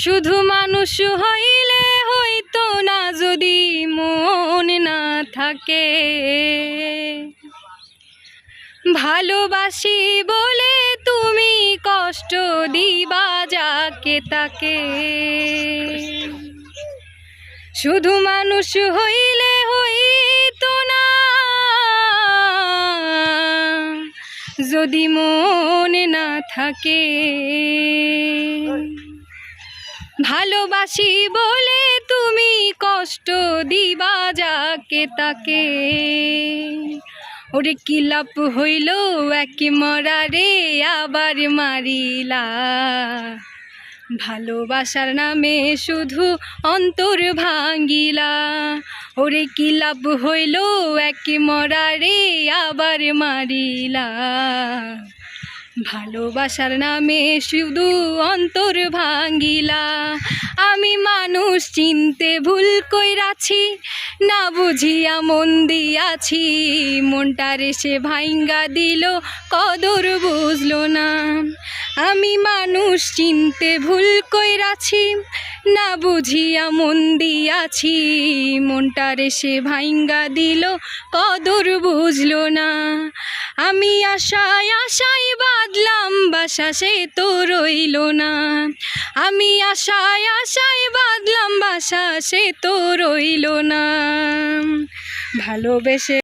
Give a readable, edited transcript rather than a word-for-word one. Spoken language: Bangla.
শুধু মানুষ হইলে হইতো না যদি মন না থাকে। ভালোবাসি বলে তুমি কষ্ট দিবা যাকে তাকে। শুধু মানুষ হইলে হইতো না যদি মন না থাকে। ভালোবাসি বলে তুমি কষ্ট দিবা যাকে তাকে। ওরে কি লাভ হইল এক মরারে আবার মারিলা। ভালোবাসার নামে শুধু অন্তর ভাঙ্গিলা। ওরে কি লাভ হইল এক মরারে আবার মারিলা। ভালোবাসার নামে শুধু অন্তর ভাঙ্গিলা। আমি মানুষ চিনতে ভুল কইরাছি, না বুঝিয়া মন দিয়াছি। মনটারে সে ভাঙ্গা দিল, কদর বুঝলো না। আমি মানুষ চিনতে ভুল কইরাছি, না বুঝিয়া মন দিয়াছি। মনটারে সে ভাঙ্গা দিল, কদর বুঝলো না। আমি আশায় আশায় বাঁধলাম বাসা, সে তো রইল না। আমি আশায় আশায় বাঁধলাম বাসা, সে তো রইল না। ভালোবেসে